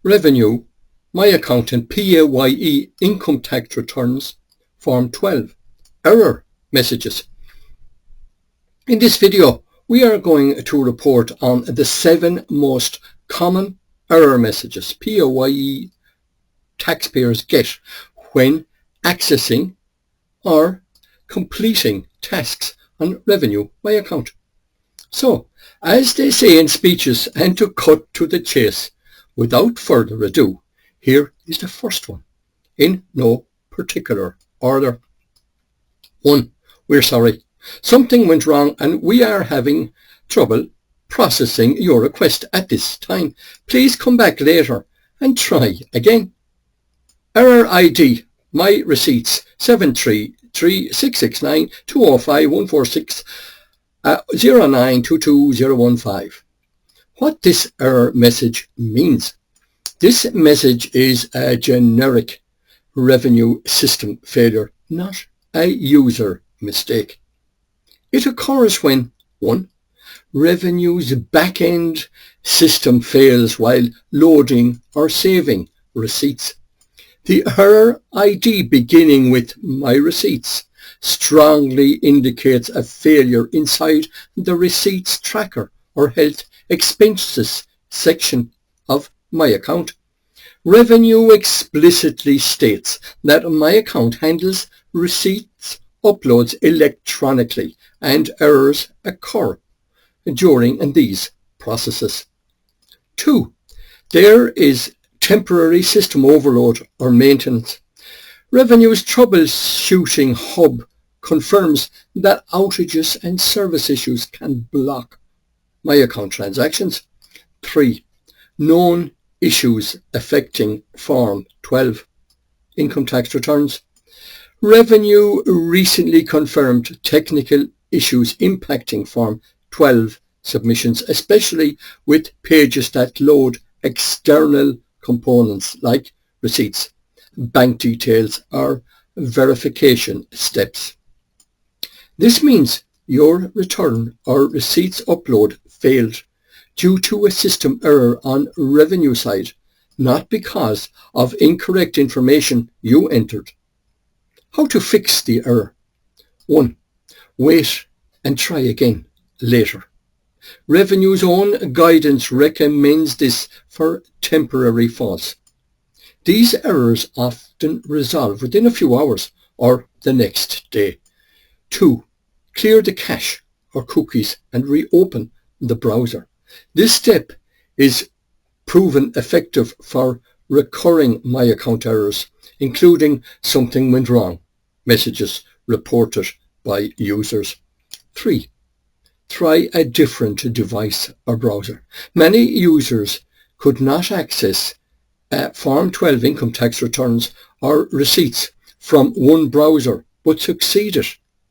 Revenue MyAccount and PAYE income tax returns, Form 12. Error messages. In this video, we are going to report on the 7 most common error messages PAYE taxpayers get when accessing or completing tasks on Revenue MyAccount. So, as they say in speeches, and to cut to the chase, without further ado, here is the first one, in no particular order. 1. We're sorry. Something went wrong and we are having trouble processing your request at this time. Please come back later and try again. Error ID, my receipts, 733-669-205-146-0922015. What this error message means. This message is a generic revenue system failure, not a user mistake. It occurs when 1. Revenue's back-end system fails while loading or saving receipts. The error ID beginning with my receipts strongly indicates a failure inside the receipts tracker or health expenses section of my account. Revenue explicitly states that my account handles receipts uploads electronically and errors occur during these processes. 2. There is temporary system overload or maintenance. Revenue's troubleshooting hub confirms that outages and service issues can block my account transactions. 3. Known issues affecting Form 12 income tax returns. Revenue recently confirmed technical issues impacting Form 12 submissions, especially with pages that load external components like receipts, bank details, or verification steps. This means your return or receipts upload failed due to a system error on revenue side, not because of incorrect information you entered. How to fix the error. 1. Wait and try again later. Revenue's own guidance recommends this for temporary faults. These errors often resolve within a few hours or the next day. 2. Clear the cache or cookies and reopen the browser. This step is proven effective for recurring My Account errors, including something went wrong messages reported by users. 3. Try a different device or browser. Many users could not access Form 12 income tax returns or receipts from one browser but succeeded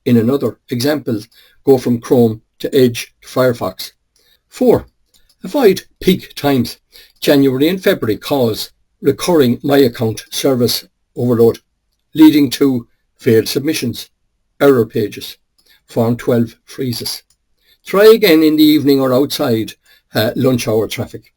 in another. Examples go from Chrome to Edge to Firefox. 4. Avoid peak times. January and February cause recurring My Account service overload, leading to failed submissions, error pages, Form 12 freezes. Try again in the evening or outside lunch hour traffic.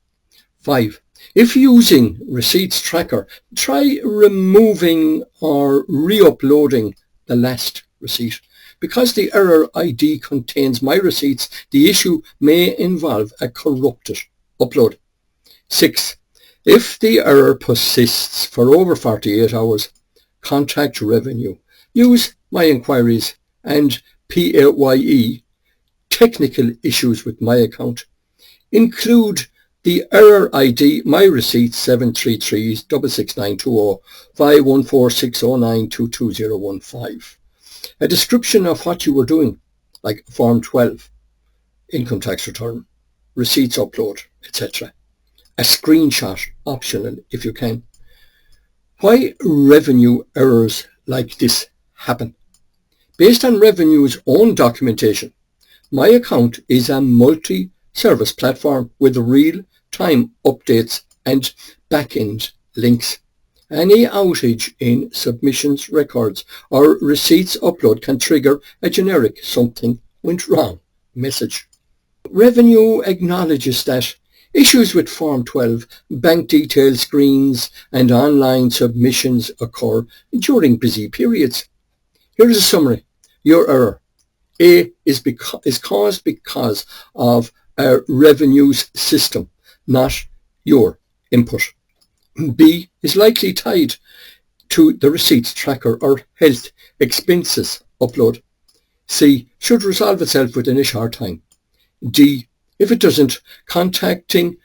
5. If using receipts tracker, try removing or re-uploading the last receipt. Because the error ID contains my receipts, the issue may involve a corrupted upload. 6. If the error persists for over 48 hours, contact Revenue. Use My Inquiries and PAYE technical issues with My Account. Include the error ID my receipts 733-669-205-146-0922015. A description of what you were doing, like Form 12, income tax return, receipts upload, etc. A screenshot, optional if you can. Why revenue errors like this happen? Based on Revenue's own documentation, My Account is a multi-service platform with real-time updates and back-end links. Any outage in submissions records or receipts upload can trigger a generic "something went wrong" message. Revenue acknowledges that Issues with Form 12, bank detail screens and online submissions occur during busy periods. Here is a summary. Your error. A is caused because of a revenues system, not your input. B is likely tied to the receipts tracker or health expenses upload. C should resolve itself within a short time. D, if it doesn't, contacting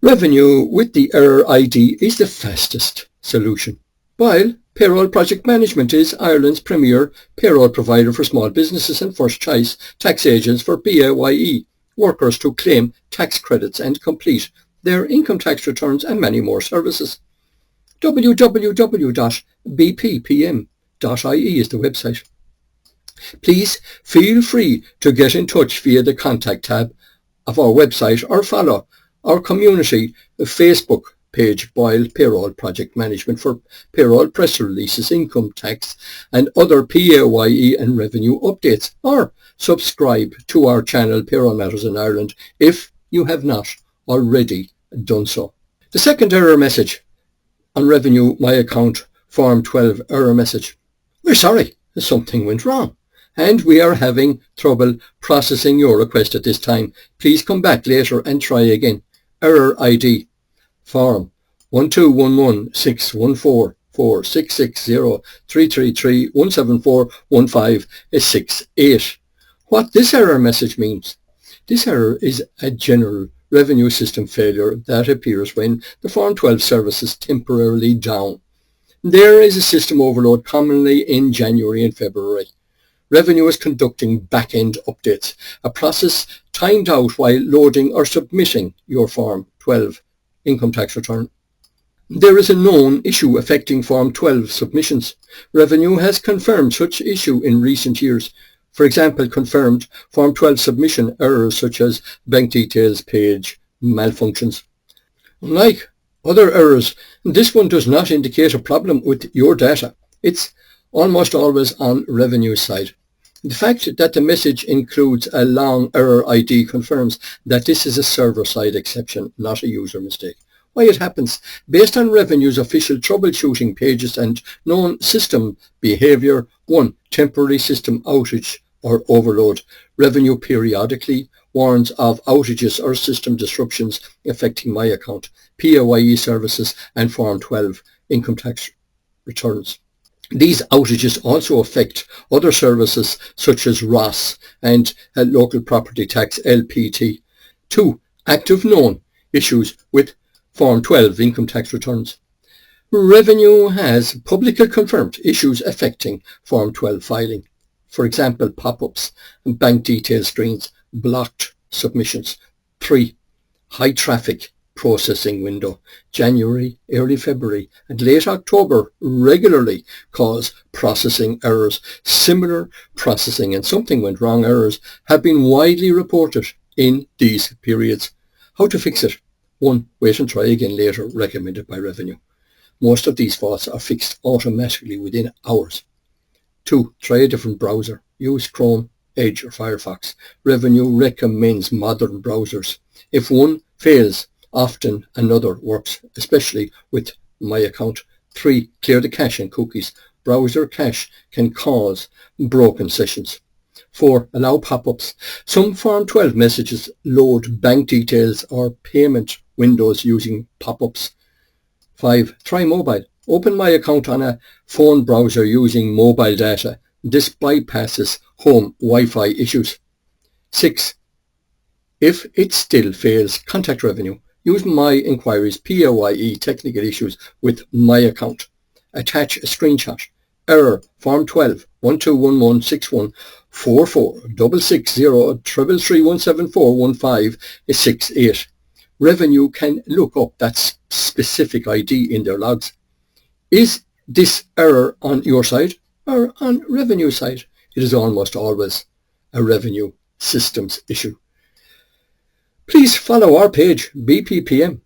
Revenue with the error ID is the fastest solution. Boyle Payroll Project Management is Ireland's premier payroll provider for small businesses and first choice tax agents for PAYE workers to claim tax credits and complete their income tax returns and many more services. www.bppm.ie is the website. Please feel free to get in touch via the contact tab of our website or follow our community Facebook page Boyle Payroll Project Management for payroll press releases, income tax and other PAYE and revenue updates, or subscribe to our channel Payroll Matters in Ireland if you have not already done so. The second error message on Revenue MyAccount Form 12 error message. We're sorry, something went wrong and we are having trouble processing your request at this time. Please come back later and try again. Error ID Form 1216146033317415158. What this error message means. This error is a general revenue system failure that appears when the Form 12 service is temporarily down. There is a system overload commonly in January and February. Revenue is conducting back-end updates, a process timed out while loading or submitting your Form 12 income tax return. There is a known issue affecting Form 12 submissions. Revenue has confirmed such issue in recent years. For example, confirmed Form 12 submission errors such as bank details page malfunctions. Unlike other errors, this one does not indicate a problem with your data. It's almost always on revenue side. The fact that the message includes a long error ID confirms that this is a server-side exception, not a user mistake. Why it happens? Based on Revenue's official troubleshooting pages and known system behavior. 1. Temporary system outage or overload. Revenue periodically warns of outages or system disruptions affecting my account, PAYE services and Form 12 income tax returns. These outages also affect other services such as ROS and local property tax LPT. 2. Active known issues with Form 12 income tax returns. Revenue has publicly confirmed issues affecting Form 12 filing. For example, pop-ups, bank detail screens, blocked submissions. 3. High traffic processing window. January, early February and late October regularly cause processing errors. Similar processing and something went wrong errors have been widely reported in these periods. How to fix it? 1. Wait and try again later, recommended by Revenue. Most of these faults are fixed automatically within hours. 2. Try a different browser. Use Chrome, Edge or Firefox. Revenue recommends modern browsers. If one fails, often another works, especially with My Account. 3. Clear the cache and cookies. Browser cache can cause broken sessions. 4. Allow pop-ups. Some Form 12 messages load bank details or payment windows using pop-ups. 5. Try mobile. Open My Account on a phone browser using mobile data. This bypasses home Wi-Fi issues. 6. If it still fails, contact Revenue. Use My Inquiries PAYE technical issues with My Account. Attach a screenshot. Error Form 12 121161460333174158. Revenue can look up that specific ID in their logs. Is this error on your side or on Revenue side? It is almost always a Revenue systems issue. Please follow our page BPPM,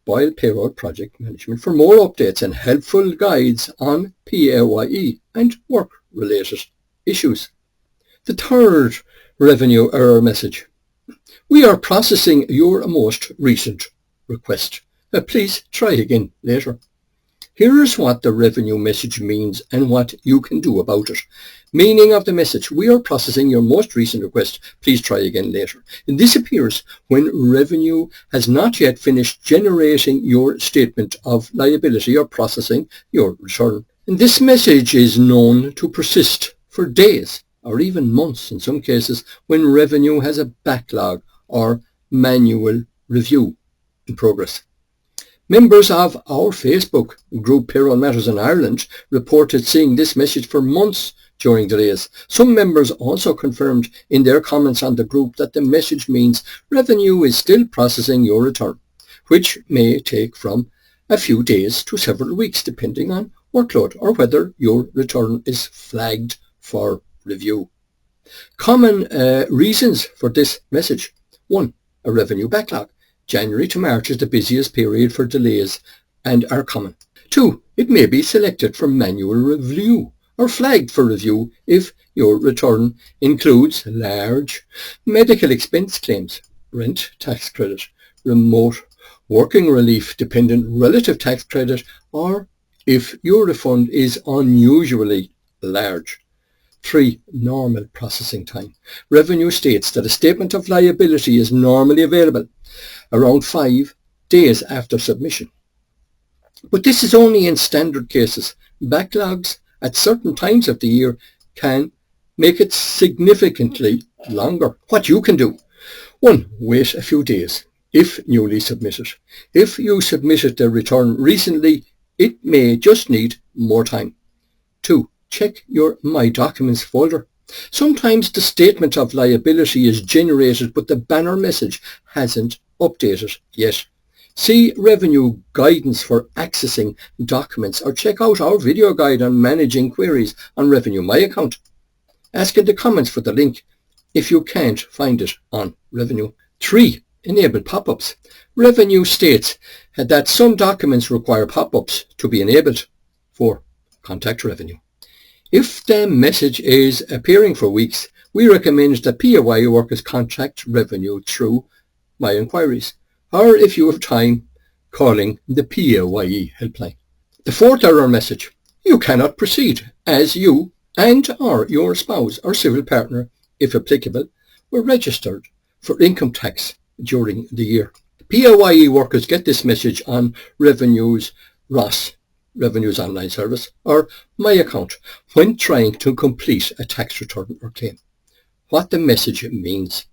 Boyle Payroll Project Management, for more updates and helpful guides on PAYE and work-related issues. The third Revenue error message. We are processing your most recent request. Please try again later. Here's what the revenue message means and what you can do about it. Meaning of the message: we are processing your most recent request. Please try again later. And this appears when revenue has not yet finished generating your statement of liability or processing your return. And this message is known to persist for days or even months in some cases when revenue has a backlog or manual review in progress. Members of our Facebook group Payroll Matters in Ireland reported seeing this message for months during delays. Some members also confirmed in their comments on the group that the message means revenue is still processing your return, which may take from a few days to several weeks depending on workload or whether your return is flagged for review. Common reasons for this message. 1. A revenue backlog. January to March is the busiest period for delays and are common. 2. It may be selected for manual review or flagged for review if your return includes large medical expense claims, rent tax credit, remote working relief dependent relative tax credit, or if your refund is unusually large. 3. Normal processing time. Revenue states that a statement of liability is normally available around 5 days after submission. But this is only in standard cases. Backlogs at certain times of the year can make it significantly longer. What you can do: 1. Wait a few days if newly submitted. If you submitted the return recently, it may just need more time. 2. Check your My Documents folder. Sometimes the statement of liability is generated but the banner message hasn't updated yet. See revenue guidance for accessing documents or check out our video guide on managing queries on Revenue MyAccount. Ask in the comments for the link if you can't find it on Revenue. 3. Enable pop-ups. Revenue states that some documents require pop-ups to be enabled. 4. Contact Revenue. If the message is appearing for weeks, we recommend that PAYE workers contact Revenue through My Inquiries, or if you have time, calling the PAYE helpline. The 4th error message: you cannot proceed as you and/or your spouse or civil partner, if applicable, were registered for income tax during the year. PAYE workers get this message on Revenue's ROS, Revenue's online service, or My Account when trying to complete a tax return or claim. What the message means: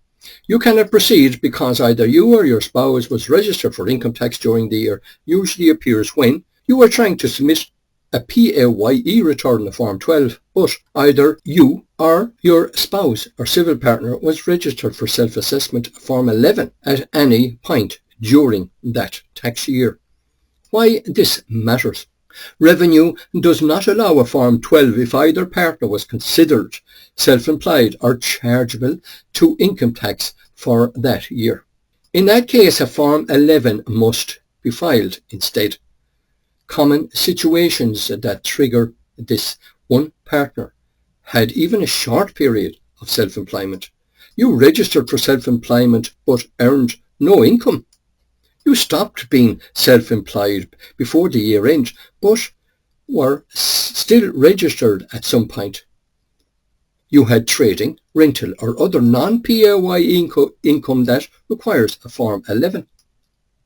you cannot proceed because either you or your spouse was registered for income tax during the year usually appears when you are trying to submit a PAYE return of Form 12, but either you or your spouse or civil partner was registered for self-assessment Form 11 at any point during that tax year. Why this matters: Revenue does not allow a Form 12 if either partner was considered self-employed or chargeable to income tax for that year. In that case, a Form 11 must be filed instead. Common situations that trigger this: one partner had even a short period of self-employment. You registered for self-employment but earned no income. You stopped being self-employed before the year end, but were still registered at some point. You had trading, rental or other non-PAYE income that requires a Form 11.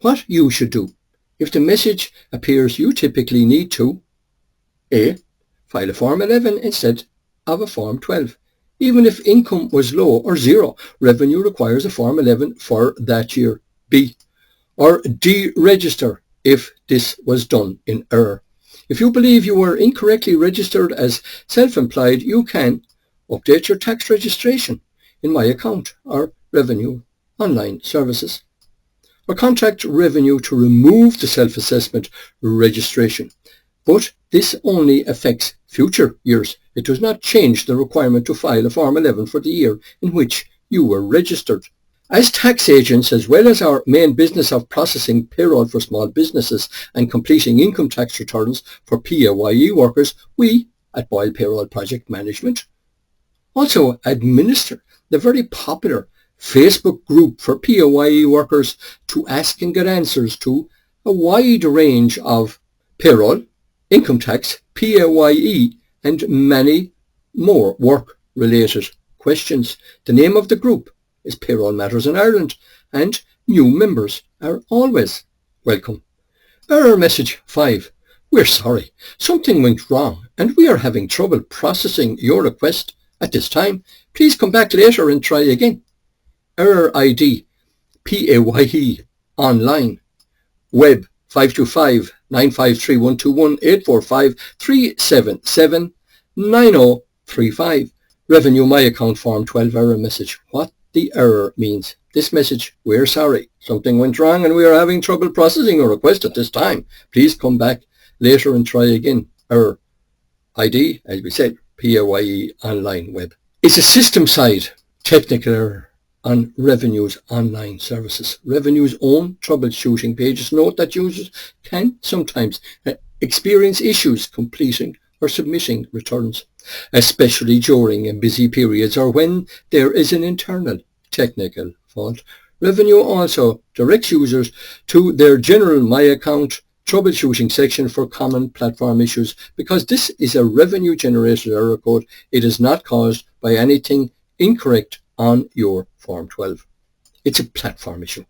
What you should do: if the message appears, you typically need to A. File a Form 11 instead of a Form 12. Even if income was low or zero, Revenue requires a Form 11 for that year. B. Or deregister if this was done in error. If you believe you were incorrectly registered as self-employed, you can update your tax registration in My Account or Revenue online services, or contact Revenue to remove the self-assessment registration. But this only affects future years. It does not change the requirement to file a Form 11 for the year in which you were registered. As tax agents, as well as our main business of processing payroll for small businesses and completing income tax returns for PAYE workers, we at Boyle Payroll Project Management also administer the very popular Facebook group for PAYE workers to ask and get answers to a wide range of payroll, income tax, PAYE, and many more work-related questions. The name of the group is Payroll Matters in Ireland, and new members are always welcome. Error message 5. We're sorry. Something went wrong and we are having trouble processing your request at this time. Please come back later and try again. Error ID PAYE online web 525-953-121-845-377-9035. Revenue MyAccount Form 12 error message. What the error means. This message, we're sorry. Something went wrong and we are having trouble processing a request at this time. Please come back later and try again. Error ID, as we said, PAYE online web. It's a system side technical error on Revenue's online services. Revenue's own troubleshooting pages note that users can sometimes experience issues completing or submitting returns, especially during busy periods or when there is an internal technical fault. Revenue also directs users to their general My Account troubleshooting section for common platform issues. Because this is a revenue-generated error code, it is not caused by anything incorrect on your Form 12. It's a platform issue.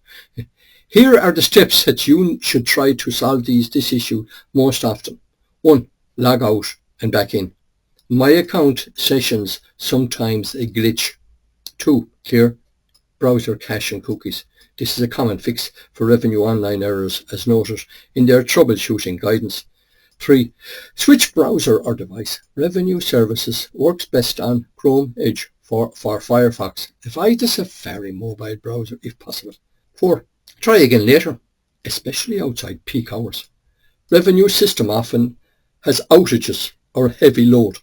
Here are the steps that you should try to solve this issue most often. 1. Log out and back in. My Account sessions sometimes glitch. 2. Clear browser cache and cookies. This is a common fix for Revenue online errors as noted in their troubleshooting guidance. 3. Switch browser or device. Revenue Services works best on Chrome, Edge, for Firefox. Advise the Safari mobile browser if possible. 4. Try again later, especially outside peak hours. Revenue system often has outages or heavy load,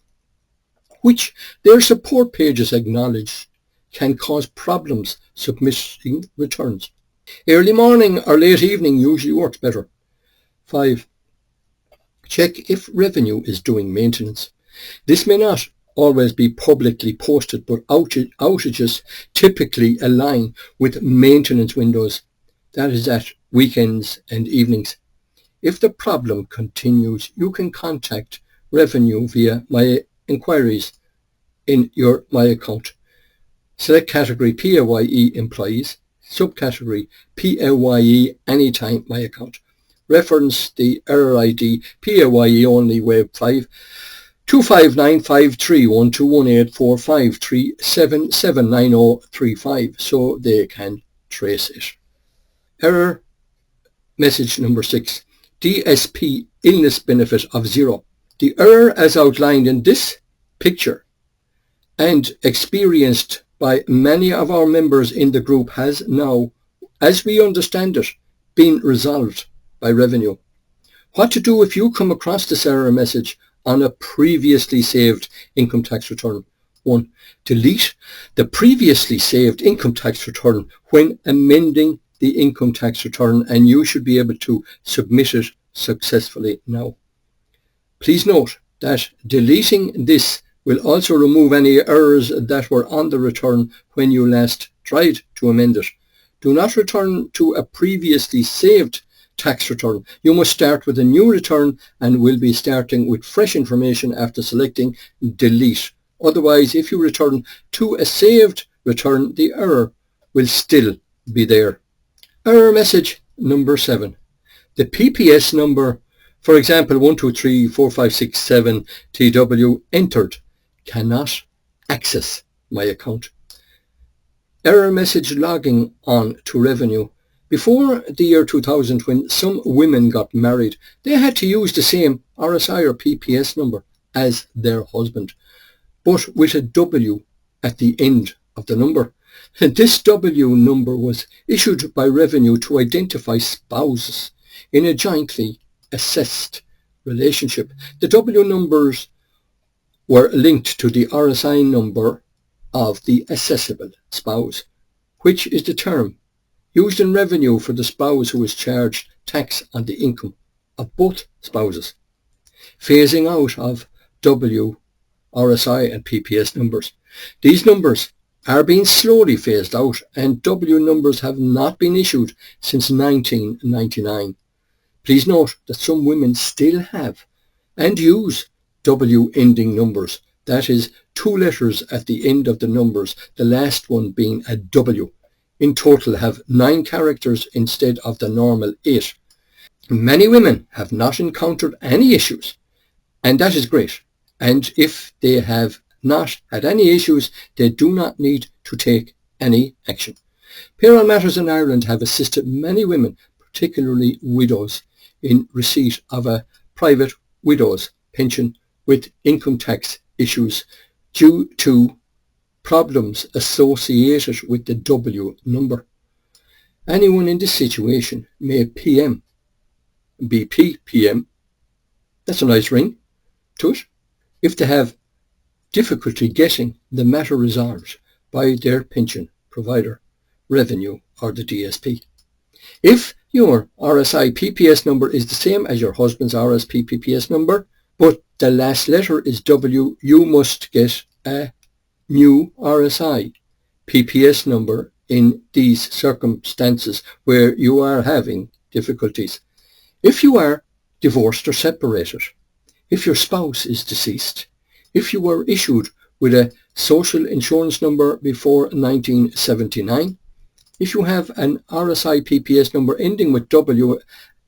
which their support pages acknowledge can cause problems submitting returns. Early morning or late evening usually works better. 5. Check if Revenue is doing maintenance. This may not always be publicly posted, but outages typically align with maintenance windows, that is at weekends and evenings. If the problem continues, you can contact Revenue via My Inquiries in your My Account. Select category PAYE Employees, subcategory PAYE Anytime My Account. Reference the error ID PAYE Only Web 5 2595312184537799035 so they can trace it. Error message number 6. DSP illness benefit of 0. The error as outlined in this picture and experienced by many of our members in the group has now, as we understand it, been resolved by Revenue. What to do if you come across this error message on a previously saved income tax return? 1. Delete the previously saved income tax return when amending the income tax return, and you should be able to submit it successfully now. Please note that deleting this will also remove any errors that were on the return when you last tried to amend it. Do not return to a previously saved tax return. You must start with a new return and will be starting with fresh information after selecting delete. Otherwise, if you return to a saved return, the error will still be there. Error message number 7. The PPS number, for example 1234567TW entered, cannot access my account. Error message logging on to Revenue. Before the year 2000, when some women got married, they had to use the same RSI or PPS number as their husband, but with a W at the end of the number. This W number was issued by Revenue to identify spouses in a jointly assessed relationship. The W numbers were linked to the RSI number of the assessable spouse, which is the term used in Revenue for the spouse who is charged tax on the income of both spouses. Phasing out of W, RSI and PPS numbers. These numbers are being slowly phased out, and W numbers have not been issued since 1999. Please note that some women still have and use W ending numbers. That is, 2 letters at the end of the numbers, the last one being a W. In total have 9 characters instead of the normal 8. Many women have not encountered any issues, and that is great. And if they have not had any issues, they do not need to take any action. Payroll Matters in Ireland have assisted many women, particularly widows, in receipt of a private widow's pension with income tax issues due to problems associated with the W number. Anyone in this situation may PM, BP PM, that's a nice ring to it, if they have difficulty getting the matter resolved by their pension provider, Revenue or the DSP. If your RSI PPS number is the same as your husband's RSP PPS number, but the last letter is W, you must get a new RSI PPS number in these circumstances where you are having difficulties. If you are divorced or separated, if your spouse is deceased, if you were issued with a social insurance number before 1979, if you have an RSI PPS number ending with W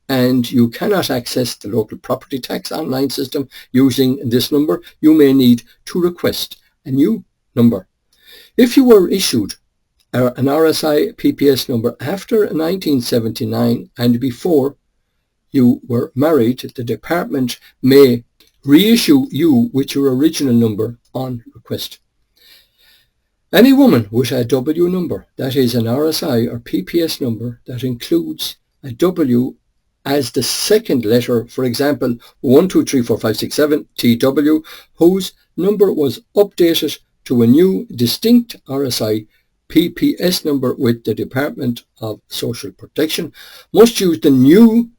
and you cannot access the local property tax online system using this number, you may need to request a new number. If you were issued an RSI PPS number after 1979 and before you were married, the department may reissue you with your original number on request. Any woman with a W number, that is an RSI or PPS number that includes a W as the second letter, for example 123456 TW, whose number was updated to a new distinct RSI PPS number with the Department of Social Protection, must use the new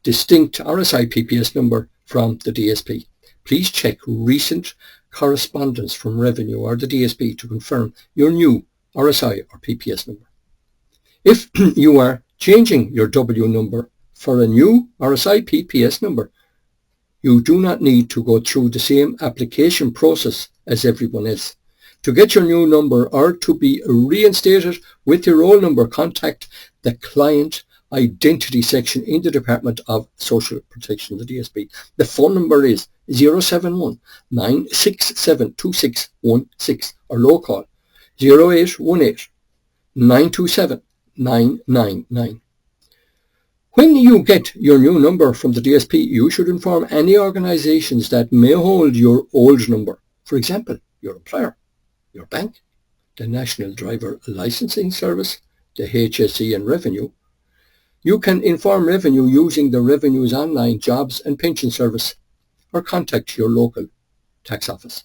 distinct RSI PPS number from the DSP. Please check recent correspondence from Revenue or the DSP to confirm your new RSI or PPS number. If you are changing your W number for a new RSI PPS number, you do not need to go through the same application process as everyone else. To get your new number or to be reinstated with your old number, contact the Client Identity section in the Department of Social Protection, the DSP. The phone number is 071 967 2616 or local 0818 927 999. When you get your new number from the DSP, you should inform any organizations that may hold your old number. For example, your employer, your bank, the National Driver Licensing Service, the HSE and Revenue. You can inform Revenue using the Revenue's online jobs and pension service or contact your local tax office.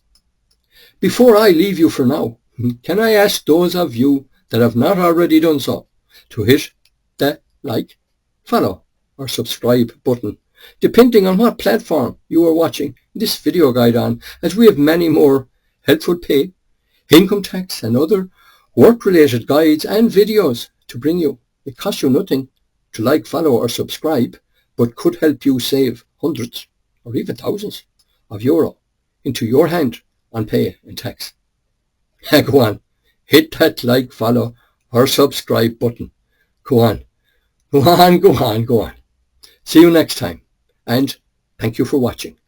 Before I leave you for now, can I ask those of you that have not already done so to hit the like, follow or subscribe button, depending on what platform you are watching this video guide on, as we have many more helpful pay, income tax and other work-related guides and videos to bring you. It costs you nothing to like, follow or subscribe, but could help you save hundreds or even thousands of euro into your hand on pay and tax. Go on, hit that like, follow or subscribe button. Go on, go on, go on, go on. See you next time, and thank you for watching.